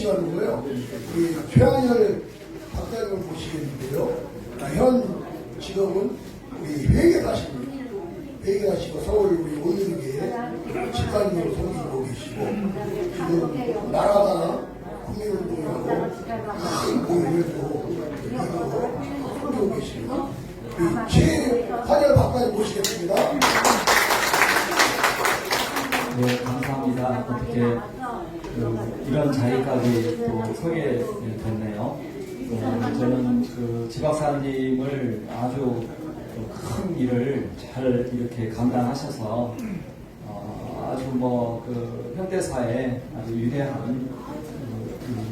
시간이고요. 우리 최한열 박사님을 모시겠는데요. 현 직업은 우리 회계사시고 서울 우리 오일계 집사님으로 섬기고 계시고 지금 나라가 국민운동하고 모임을 또 섬기고 계십니다. 최한열 박사님 모시겠습니다. 네, 감사합니다. 어떻게 이런 자리까지 또 서게 됐네요. 저는 그 지박사님을 아주 큰 일을 잘 이렇게 감당하셔서 아주 그 현대사에 아주 위대한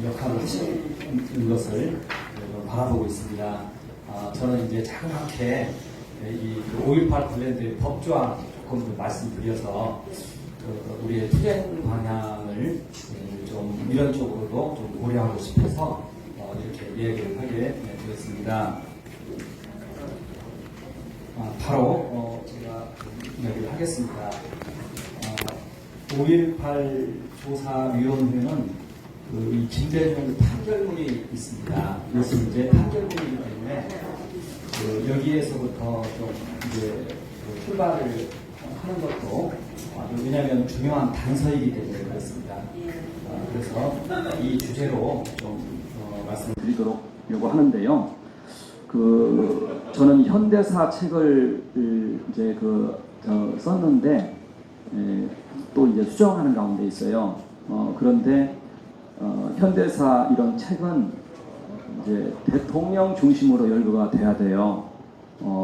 역할을 하시는 것을 바라보고 있습니다. 저는 이제 자그맣게 이 5.18 관련된 법조항 조금 말씀드려서 우리의 투쟁 방향을 좀 이런 쪽으로도 좀 고려하고 싶어서 이렇게 얘기를 하게 되었습니다. 바로 제가 이야기를 하겠습니다. 5.18 조사위원회는 이 김대중 판결문이 있습니다. 이것은 이제 판결문이기 때문에 여기에서부터 좀 이제 출발을 하는 것도 왜냐하면 중요한 단서이기 때문에 그렇습니다. 그래서 이 주제로 좀 말씀드리도록 요구하는데요. 저는 현대사 책을 이제 썼는데 또 이제 수정하는 가운데 있어요. 그런데 현대사 이런 책은 이제 대통령 중심으로 연구가 돼야 돼요.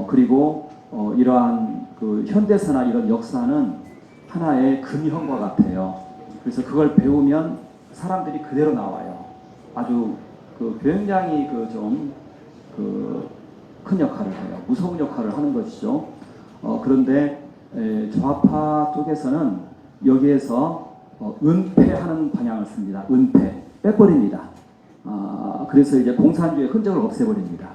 그리고 이러한 현대사나 이런 역사는 하나의 금형과 같아요. 그래서 그걸 배우면 사람들이 그대로 나와요. 아주 굉장히 큰 역할을 해요. 무서운 역할을 하는 것이죠. 그런데 좌파 쪽에서는 여기에서 은폐하는 방향을 씁니다. 은폐, 빼버립니다. 그래서 이제 공산주의의 흔적을 없애버립니다.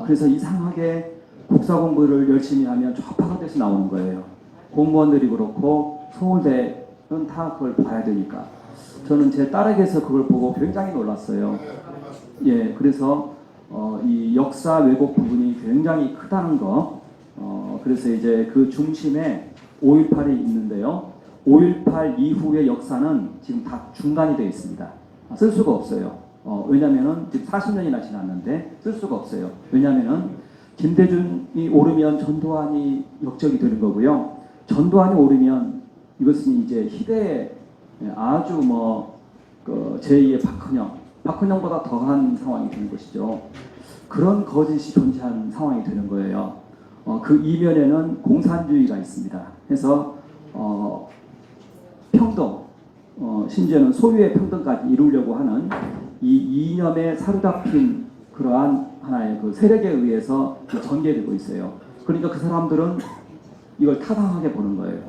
그래서 이상하게 국사 공부를 열심히 하면 좌파가 돼서 나오는 거예요. 공무원들이 그렇고 서울대는 다 그걸 봐야 되니까. 저는 제 딸에게서 그걸 보고 굉장히 놀랐어요. 예, 그래서 이 역사 왜곡 부분이 굉장히 크다는 거. 그래서 이제 그 중심에 5.18이 있는데요. 5.18 이후의 역사는 지금 다 중단이 되어 있습니다. 쓸 수가 없어요. 왜냐면은 지금 40년이나 지났는데 쓸 수가 없어요. 왜냐면은 김대중이 오르면 전두환이 역적이 되는 거고요. 전두환이 오르면 이것은 이제 희대의 아주 제2의 박헌영보다 더한 상황이 되는 것이죠. 그런 거짓이 존재하는 상황이 되는 거예요. 그 이면에는 공산주의가 있습니다. 그래서 평등, 심지어는 소유의 평등까지 이루려고 하는 이 이념에 사로잡힌 그러한 하나의 세력에 의해서 전개되고 있어요. 그러니까 그 사람들은 이걸 타당하게 보는 거예요.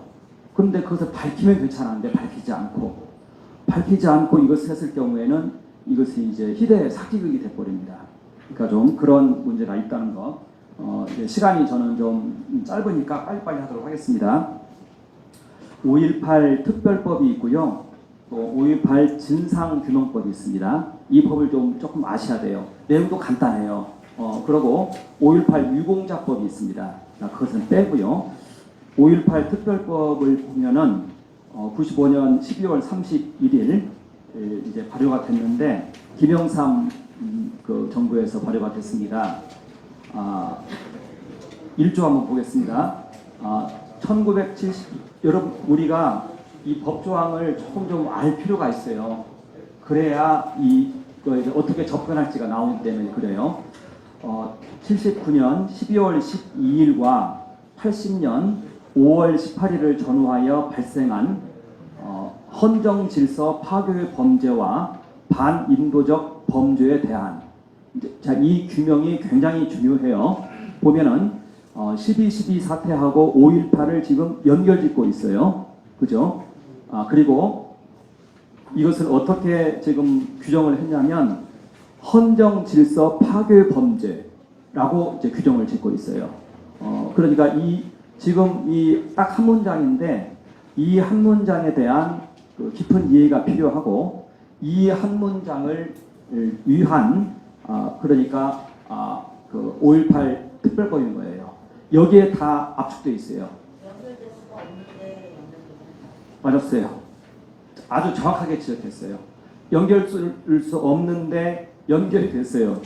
그런데 그것을 밝히면 괜찮은데 밝히지 않고 이것을 했을 경우에는 이것이 이제 희대의 사기극이 돼버립니다. 그러니까 좀 그런 문제가 있다는 거. 이제 시간이 저는 좀 짧으니까 빨리빨리 하도록 하겠습니다. 5.18 특별법이 있고요. 또 5.18 진상규명법이 있습니다. 이 법을 조금 아셔야 돼요. 내용도 간단해요. 그리고 5.18 유공자법이 있습니다. 그것은 빼고요. 5.18 특별법을 보면은 95년 12월 31일 이제 발효가 됐는데 김영삼 정부에서 발효가 됐습니다. 1조 한번 보겠습니다. 여러분 우리가 이 법조항을 조금 좀 알 필요가 있어요. 그래야 어떻게 접근할지가 나오기 때문에 그래요. 79년 12월 12일과 80년 5월 18일을 전후하여 발생한 헌정질서 파괴 범죄와 반인도적 범죄에 대한 이 규명이 굉장히 중요해요. 보면은 12.12 사태하고 5.18을 지금 연결짓고 있어요. 그죠? 그리고 이것을 어떻게 지금 규정을 했냐면 헌정질서 파괴 범죄라고 이제 규정을 짓고 있어요. 그러니까 지금 딱 한 문장인데 이 한 문장에 대한 깊은 이해가 필요하고 이 한 문장을 위한 그러니까 그 5.18 특별법인 거예요. 여기에 다 압축되어 있어요. 연결될 수가 없는데 맞았어요. 아주 정확하게 지적했어요. 연결될 수 없는데 연결이 됐어요.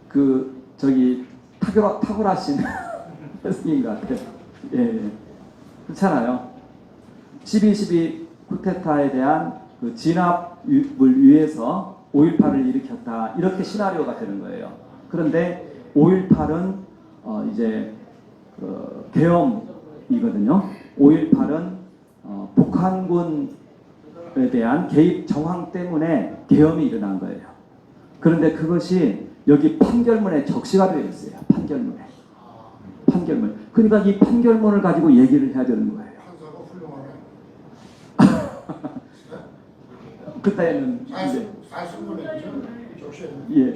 그 저기 탁월하신 선생님 같아요. 예, 그렇잖아요. 12.12 쿠데타에 대한 그 진압을 위해서 5.18을 일으켰다. 이렇게 시나리오가 되는 거예요. 그런데 5.18은 이제 계엄이거든요. 5.18은 북한군에 대한 개입 정황 때문에 계엄이 일어난 거예요. 그런데 그것이 여기 판결문에 적시가 되어 있어요. 판결문에. 판결문. 그러니까 이 판결문을 가지고 얘기를 해야 되는 거예요. 판사가 훌륭하네. 그때는 이제 40분의 예.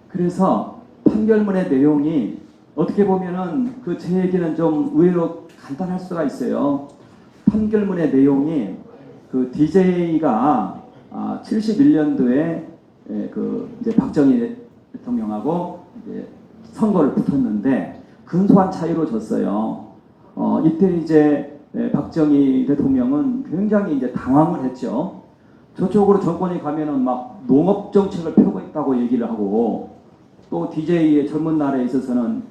그래서 판결문의 내용이 어떻게 보면은 그 제 얘기는 좀 의외로 간단할 수가 있어요. 판결문의 내용이 그 DJ가 71년도에 그 이제 박정희 대통령하고 이제 선거를 붙었는데 근소한 차이로 졌어요. 이때 이제 박정희 대통령은 굉장히 이제 당황을 했죠. 저쪽으로 정권이 가면은 막 농업 정책을 펴고 있다고 얘기를 하고 또 DJ의 젊은 날에 있어서는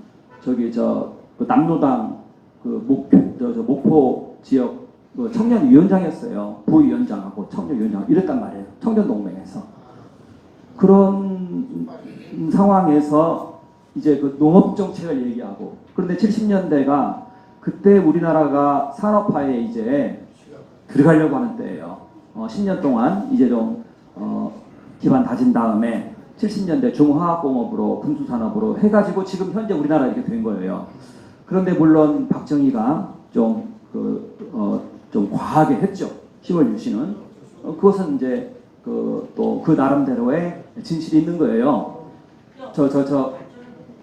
저기 그 남로당 그 목포 지역 그 청년위원장이었어요. 부위원장하고 청년위원장 이랬단 말이에요. 청년동맹에서 그런 상황에서 이제 그 농업 정책을 얘기하고 그런데 70년대가 그때 우리나라가 산업화에 이제 들어가려고 하는 때예요. 10년 동안 이제 좀 기반 다진 다음에 70년대 중화학공업으로 군수산업으로 해가지고 지금 현재 우리나라 이렇게 된 거예요. 그런데 물론 박정희가 좀 과하게 했죠. 10월 유신은 그것은 이제 또 그 나름대로의 진실이 있는 거예요.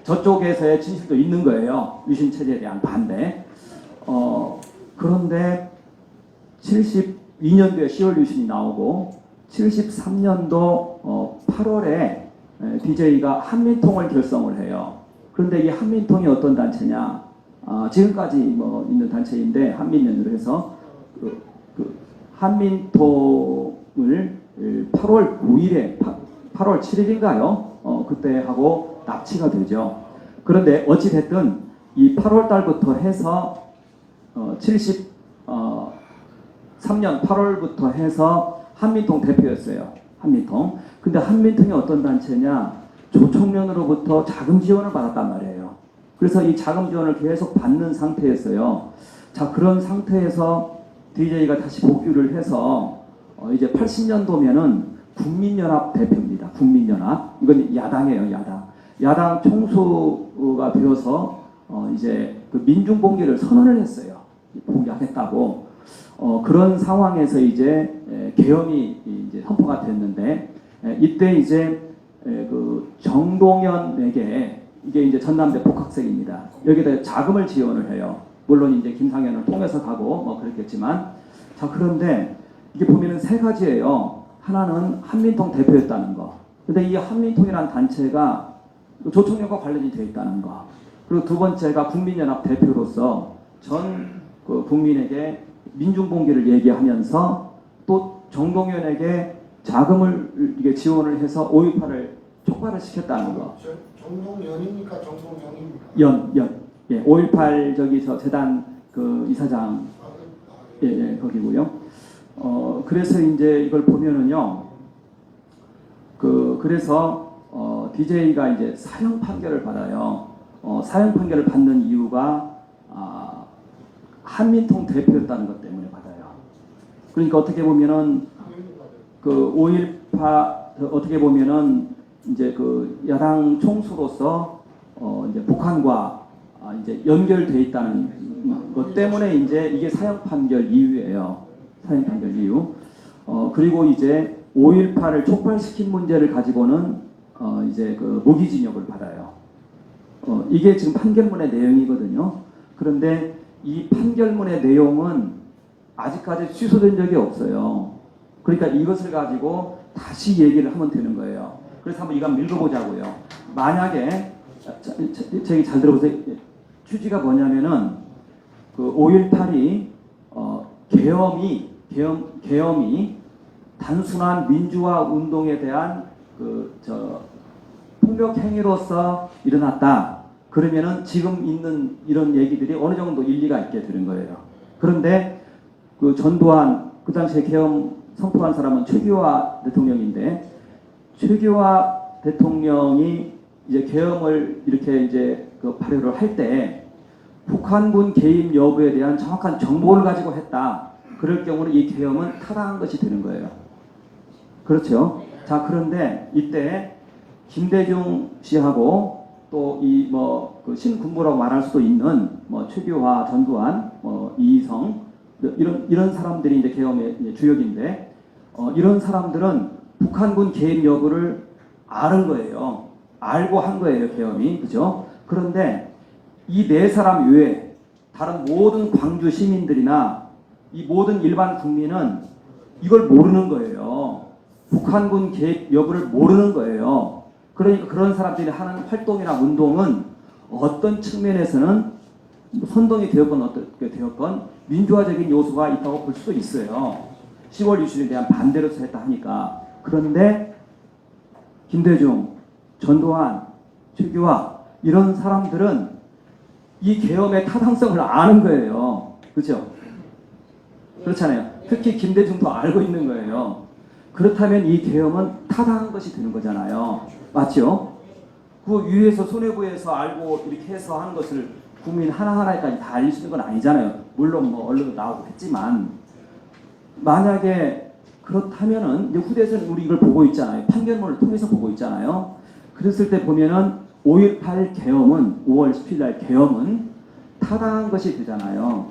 저쪽에서의 진실도 있는 거예요. 유신 체제에 대한 반대. 그런데 72년도에 10월 유신이 나오고 73년도 8월에 DJ가 한민통을 결성을 해요. 그런데 이 한민통이 어떤 단체냐? 지금까지 뭐 있는 단체인데 한민연으로 해서 그 한민통을 8월 9일에 8월 7일인가요? 그때 하고 납치가 되죠. 그런데 어찌 됐든 이 8월 달부터 해서 73년 8월부터 해서 한민통 대표였어요. 한민통. 근데 한민통이 어떤 단체냐? 조총련으로부터 자금 지원을 받았단 말이에요. 그래서 이 자금 지원을 계속 받는 상태였어요. 자, 그런 상태에서 DJ가 다시 복귀를 해서 이제 80년도면은 국민연합 대표입니다. 국민연합. 이건 야당이에요, 야당. 야당 총수가 되어서 이제 그 민중봉기를 선언을 했어요. 봉기하겠다고. 그런 상황에서 이제 계엄이 이제 선포가 됐는데 이때 이제 그 정동연에게 이게 이제 전남대 복학생입니다. 여기다 자금을 지원을 해요. 물론 이제 김상현을 통해서 가고 뭐 그랬겠지만 자 그런데 이게 보면은 세 가지예요. 하나는 한민통 대표였다는 거. 근데 이 한민통이라는 단체가 조총련과 관련이 되어 있다는 거. 그리고 두 번째가 국민연합 대표로서 전 그 국민에게 민중봉기를 얘기하면서 또 정동연에게 자금을 이게 지원을 해서 5.18을 촉발을 시켰다는 거. 정동연입니까? 정동영입니까? 예, 5.18 저기서 재단 그 이사장 예, 거기고요. 그래서 이제 이걸 보면은요. 그래서 DJ가 이제 사형 판결을 받아요. 사형 판결을 받는 이유가 한민통 대표였다는 것 때문에 받아요. 그러니까 어떻게 보면은 그 5.18 어떻게 보면은 이제 그 야당 총수로서 이제 북한과 이제 연결돼 있다는 것 때문에 이제 이게 사형 판결 이유예요. 사형 판결 이유. 그리고 이제 5.18을 촉발시킨 문제를 가지고는 이제 그 무기징역을 받아요. 이게 지금 판결문의 내용이거든요. 그런데 이 판결문의 내용은 아직까지 취소된 적이 없어요. 그러니까 이것을 가지고 다시 얘기를 하면 되는 거예요. 그래서 한번 이거 한번 읽어보자고요. 만약에 제 얘기 잘 들어보세요. 취지가 뭐냐면은 그 5.18이 계엄이 단순한 민주화 운동에 대한 폭력 행위로서 일어났다. 그러면은 지금 있는 이런 얘기들이 어느 정도 일리가 있게 되는 거예요. 그런데 그 전두환 그 당시에 계엄 선포한 사람은 최규하 대통령인데 최규하 대통령이 이제 계엄을 이렇게 이제 그 발효를 할 때 북한군 개입 여부에 대한 정확한 정보를 가지고 했다. 그럴 경우는 이 계엄은 타당한 것이 되는 거예요. 그렇죠? 자, 그런데 이때 김대중 씨하고 또 이 그 신군부라고 말할 수도 있는 최규하, 전두환, 이희성 이런 사람들이 이제 계엄의 이제 주역인데 이런 사람들은 북한군 개입 여부를 아는 거예요. 알고 한 거예요, 계엄이. 그죠? 그런데 이 네 사람 외에 다른 모든 광주 시민들이나 이 모든 일반 국민은 이걸 모르는 거예요. 북한군 개입 여부를 모르는 거예요. 그러니까 그런 사람들이 하는 활동이나 운동은 어떤 측면에서는 선동이 되었건 어떻게 되었건 민주화적인 요소가 있다고 볼 수도 있어요. 10월 유신에 대한 반대로서 했다 하니까. 그런데 김대중, 전두환, 최규하 이런 사람들은 이 계엄의 타당성을 아는 거예요. 그렇죠? 그렇잖아요. 특히 김대중도 알고 있는 거예요. 그렇다면 이 계엄은 타당한 것이 되는 거잖아요. 맞죠? 그 위에서 손해부에서 알고 이렇게 해서 하는 것을 국민 하나하나까지 다 알릴 수 있는 건 아니잖아요. 물론 언론도 나오고 했지만 만약에 그렇다면은 이제 후대에서는 우리 이걸 보고 있잖아요. 판결문을 통해서 보고 있잖아요. 그랬을 때 보면은 5.18 계엄은 5월 10일 날 계엄은 타당한 것이 되잖아요.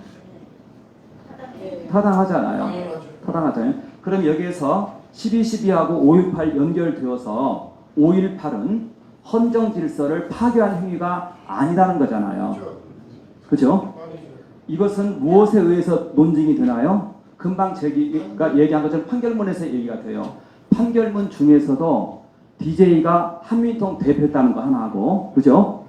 타당하잖아요. 타당하잖아요. 그럼 여기에서 12.12하고 5.18 연결되어서 5.18은 헌정 질서를 파괴한 행위가 아니라는 거잖아요. 그죠? 이것은 무엇에 의해서 논증이 되나요? 금방 제가 얘기한 것처럼 판결문에서 얘기가 돼요. 판결문 중에서도 DJ가 한민통 대표했다는 거 하나 하고, 그죠?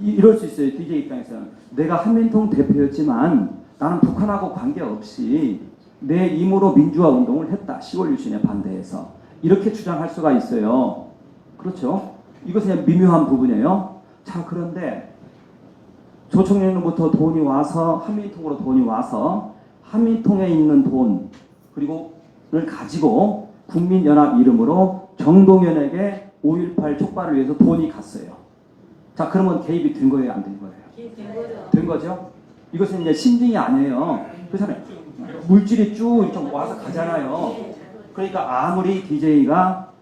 이럴 수 있어요. DJ 입장에서는. 내가 한민통 대표였지만 나는 북한하고 관계없이 내 임으로 민주화 운동을 했다. 10월 유신에 반대해서. 이렇게 주장할 수가 있어요. 그렇죠? 이것은 그냥 미묘한 부분이에요. 자, 그런데 조총련으로부터 돈이 와서 한민통으로 돈이 와서 한민통에 있는 돈 그리고를 가지고 국민연합 이름으로 정동현에게 5.18 촉발을 위해서 돈이 갔어요. 자, 그러면 개입이 된 거예요, 안 된 거예요? 된 거죠. 이것은 이제 심증이 아니에요. 그렇잖아요. 물질이 쭉 이렇게 와서 가잖아요. 그러니까 아무리 DJ가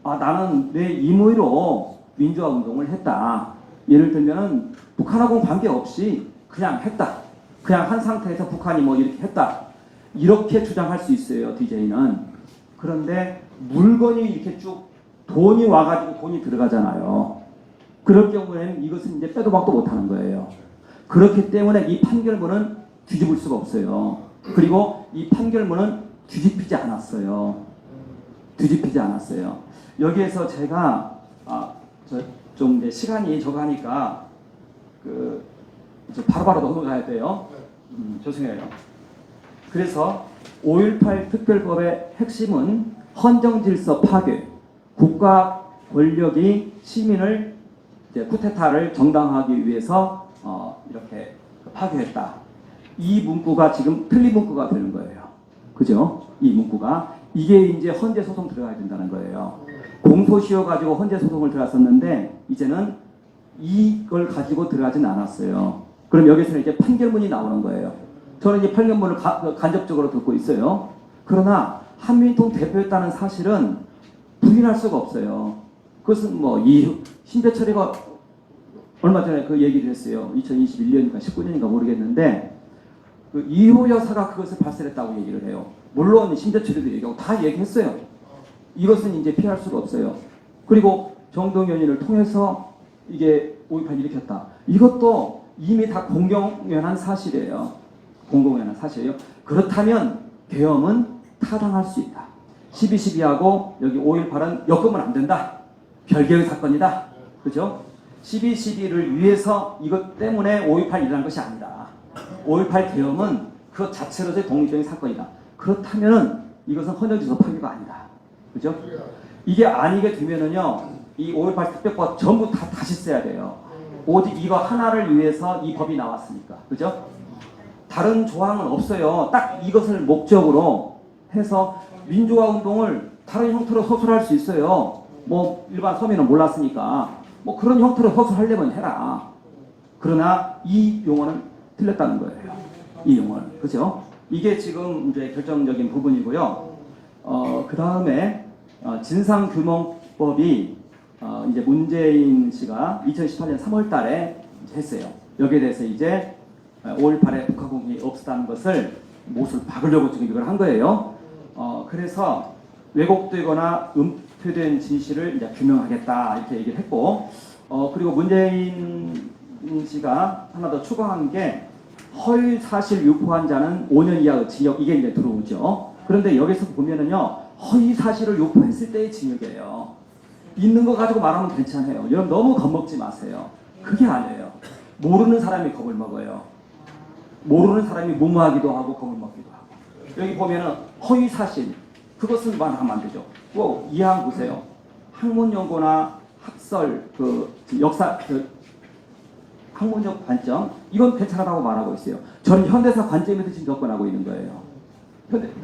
나는 내 임의로 민주화 운동을 했다. 예를 들면은 북한하고는 관계없이 그냥 했다. 그냥 한 상태에서 북한이 이렇게 했다. 이렇게 주장할 수 있어요, DJ는. 그런데 물건이 이렇게 쭉 돈이 와가지고 돈이 들어가잖아요. 그럴 경우에는 이것은 이제 빼도 박도 못하는 거예요. 그렇기 때문에 이 판결문은 뒤집을 수가 없어요. 그리고 이 판결문은 뒤집히지 않았어요. 뒤집히지 않았어요. 여기에서 제가 좀 이제 시간이 적으니까 바로바로 넘어가야 돼요. 죄송해요. 그래서 5.18 특별법의 핵심은 헌정질서 파괴, 국가 권력이 시민을 이제 쿠데타를 정당화하기 위해서 이렇게 파괴했다. 이 문구가 지금 틀린 문구가 되는 거예요. 그죠? 이 문구가 이게 이제 헌재 소송 들어가야 된다는 거예요. 공소시효 가지고 헌재 소송을 들어갔었는데 이제는 이걸 가지고 들어가진 않았어요. 그럼 여기서는 이제 판결문이 나오는 거예요. 저는 이제 판결문을 간접적으로 듣고 있어요. 그러나 한민통 대표였다는 사실은 부인할 수가 없어요. 그것은 신재철이가 얼마 전에 그 얘기를 했어요. 2021년인가 19년인가 모르겠는데 그 이호 여사가 그것을 발설했다고 얘기를 해요. 물론 신재철이도 얘기하고 다 얘기했어요. 이것은 이제 피할 수가 없어요. 그리고 정동현이를 통해서 이게 5.18 일으켰다. 이것도 이미 다 공공연한 사실이에요. 공공연한 사실이에요. 그렇다면 계엄은 타당할 수 있다. 12.12하고 여기 5.18은 엮으면 안 된다. 별개의 사건이다. 그죠? 12.12를 위해서 이것 때문에 5.18이 일어난 것이 아니다. 5.18 계엄은 그 자체로서의 독립적인 사건이다. 그렇다면은 이것은 헌정지서 파기가 아니다. 그죠? 이게 아니게 되면은요, 이 5.18 특별법 전부 다 다시 써야 돼요. 오직 이거 하나를 위해서 이 법이 나왔으니까. 그죠? 다른 조항은 없어요. 딱 이것을 목적으로 해서 민주화 운동을 다른 형태로 서술할 수 있어요. 뭐 일반 서민은 몰랐으니까 뭐 그런 형태로 서술하려면 해라. 그러나 이 용어는 틀렸다는 거예요. 이 용어는. 그죠? 이게 지금 이제 결정적인 부분이고요. 그 다음에 진상규명법이 이제 문재인 씨가 2018년 3월 달에 했어요. 여기에 대해서 이제 5.18에 북한군이 없었다는 것을 못을 박으려고 지금 이걸 한 거예요. 그래서 왜곡되거나 은폐된 진실을 이제 규명하겠다 이렇게 얘기를 했고, 그리고 문재인 씨가 하나 더 추가한 게 허위 사실 유포한 자는 5년 이하의 징역 이게 이제 들어오죠. 그런데 여기서 보면은요, 허위 사실을 유포했을 때의 징역이에요. 있는 거 가지고 말하면 괜찮아요. 여러분 너무 겁먹지 마세요. 그게 아니에요. 모르는 사람이 겁을 먹어요. 모르는 사람이 무모하기도 하고 겁을 먹기도 하고. 여기 보면은 허위 사실 그것은 말하면 안 되죠. 꼭 이해한 보세요. 학문연구나 학설 그 역사 학문적 관점 이건 괜찮다고 말하고 있어요. 저는 현대사 관점에서 지금 접근하고 있는 거예요.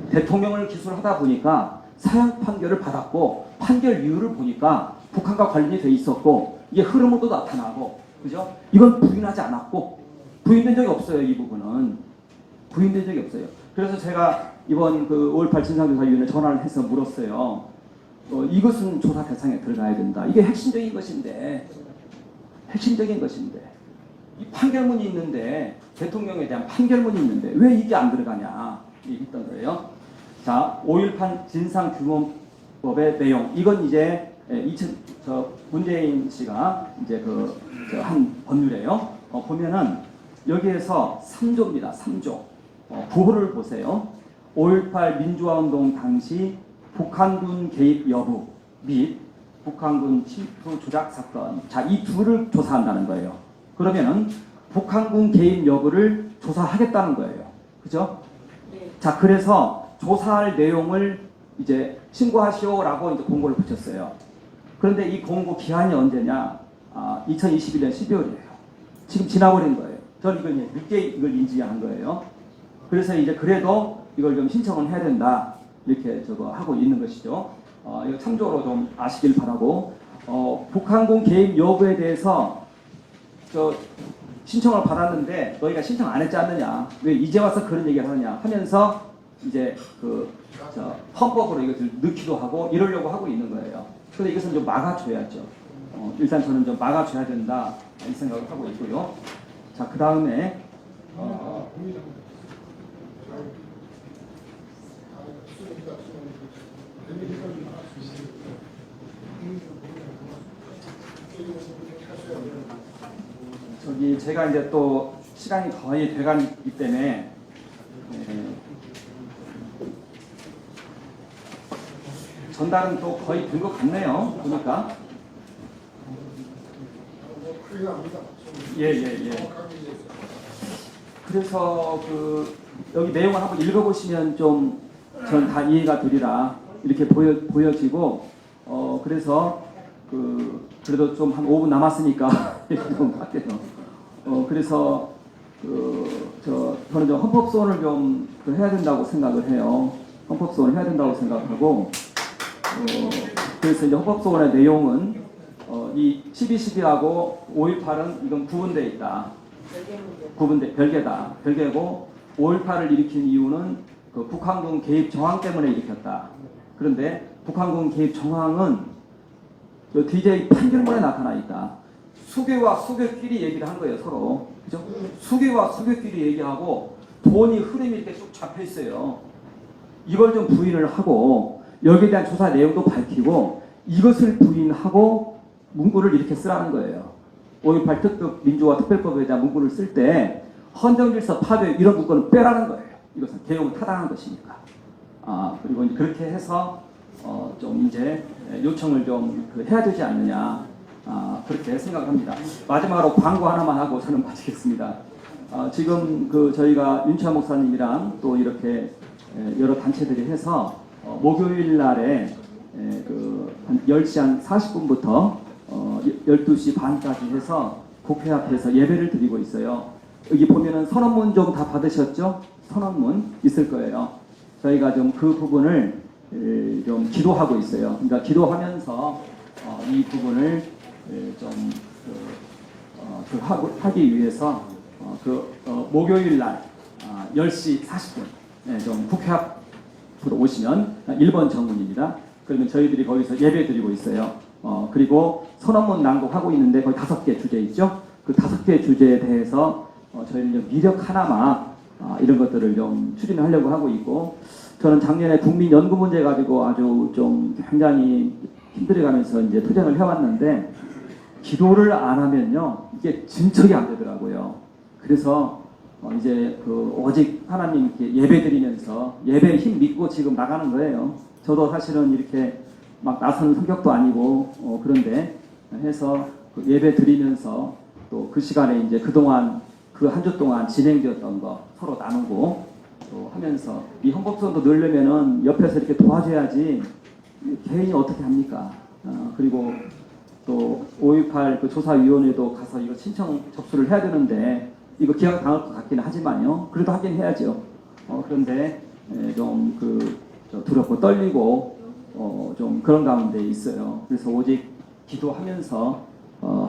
대통령을 기술하다 보니까 사형 판결을 받았고 판결 이유를 보니까 북한과 관련이 돼 있었고 이게 흐름으로도 나타나고 그죠? 이건 부인하지 않았고 부인된 적이 없어요. 이 부분은 부인된 적이 없어요. 그래서 제가 이번 그 5.18 진상조사위원회 전화를 해서 물었어요. 이것은 조사 대상에 들어가야 된다. 이게 핵심적인 것인데 이 판결문이 있는데 대통령에 대한 판결문이 있는데 왜 이게 안 들어가냐 얘기했던 거예요. 자, 5.18 진상규명법의 내용 이건 이제 문재인 씨가 이제 한 법률이에요. 보면은 여기에서 3조입니다. 3조. 구호를 보세요. 5.18 민주화운동 당시 북한군 개입 여부 및 북한군 침투 조작 사건. 자, 이 둘을 조사한다는 거예요. 그러면은 북한군 개입 여부를 조사하겠다는 거예요. 그죠? 네. 자, 그래서 조사할 내용을 이제 신고하시오라고 이제 공고를 붙였어요. 그런데 이 공고 기한이 언제냐? 2021년 12월이에요. 지금 지나버린 거예요. 저는 이걸 늦게 이걸 인지한 거예요. 그래서 이제 그래도 이걸 좀 신청을 해야 된다. 이렇게 저거 하고 있는 것이죠. 이거 참조로 좀 아시길 바라고. 북한군 개입 여부에 대해서 신청을 받았는데 너희가 신청 안 했지 않느냐? 왜 이제 와서 그런 얘기를 하느냐? 하면서 이제 헌법으로 이것을 넣기도 하고 이러려고 하고 있는 거예요. 그런데 이것은 좀 막아줘야죠. 일단 저는 좀 막아줘야 된다 이 생각을 하고 있고요. 자, 그 다음에 저기 제가 이제 또 시간이 거의 돼가기 때문에 전달은 또 거의 된 것 같네요. 보니까. 예. 그래서 여기 내용을 한번 읽어보시면 좀 전 다 이해가 되리라 이렇게 보여지고 그래서 그래도 좀 한 5분 남았으니까 좀 할게요. 그래서 저는 좀 헌법 소원을 좀 해야 된다고 생각을 해요. 헌법 소원을 해야 된다고 생각하고 그래서 이제 헌법 소원의 내용은 이 12.12하고 5.18은 이건 구분되어 있다. 별개다. 별개고 5.18을 일으킨 이유는 그 북한군 개입 정황 때문에 일으켰다. 그런데 북한군 개입 정황은 DJ 판결문에 나타나 있다. 수괴와 수괴끼리 얘기를 한 거예요, 서로. 그죠? 수괴와 수괴끼리 얘기하고 돈이 흐름이 이렇게 쭉 잡혀 있어요. 이걸 좀 부인을 하고 여기에 대한 조사 내용도 밝히고 이것을 부인하고 문구를 이렇게 쓰라는 거예요. 5.18 특급 민주화 특별법에 대한 문구를 쓸 때 헌정질서 파괴 이런 문구는 빼라는 거예요. 이것은 개혁은 타당한 것이니까. 그리고 이제 그렇게 해서 좀 이제 요청을 좀그 해야 되지 않느냐 그렇게 생각합니다. 마지막으로 광고 하나만 하고 저는 마치겠습니다. 지금 그 저희가 윤철 목사님이랑 또 이렇게 여러 단체들이 해서 목요일 날에 한 10시 한 40분부터 12시 반까지 해서 국회 앞에서 예배를 드리고 있어요. 여기 보면은 선언문 좀 다 받으셨죠? 선언문 있을 거예요. 저희가 좀 그 부분을 좀 기도하고 있어요. 그러니까 기도하면서 이 부분을 좀 하기 위해서 목요일 날 10시 40분 좀 국회 앞으로 오시면 1번 정문입니다. 그러면 저희들이 거기서 예배 드리고 있어요. 그리고 선언문 낭독하고 있는데 거의 5개 주제 있죠? 그 5개 주제에 대해서 저희는 좀 미력 하나만 이런 것들을 좀 추진하려고 하고 있고, 저는 작년에 국민 연구 문제 가지고 아주 좀 굉장히 힘들어가면서 이제 투쟁을 해왔는데 기도를 안 하면요 이게 진척이 안 되더라고요. 그래서 이제 오직 하나님께 예배드리면서 예배의 힘 믿고 지금 나가는 거예요. 저도 사실은 이렇게 막 나선 성격도 아니고 그런데 해서 예배 드리면서 또 그 시간에 이제 그동안 그 한 주 동안 진행되었던 거 서로 나누고 또 하면서 이 헌법소원도 넣으려면은 옆에서 이렇게 도와줘야지 개인이 어떻게 합니까? 그리고 또 5.18 그 조사위원회도 가서 이거 신청 접수를 해야 되는데 이거 기각 당할 것 같기는 하지만요. 그래도 하긴 해야죠. 그런데 좀 두렵고 떨리고 좀 그런 가운데 있어요. 그래서 오직 기도하면서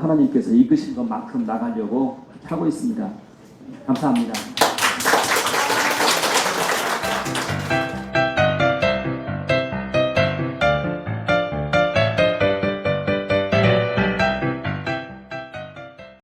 하나님께서 이끄신 것만큼 나가려고 하고 있습니다. 감사합니다.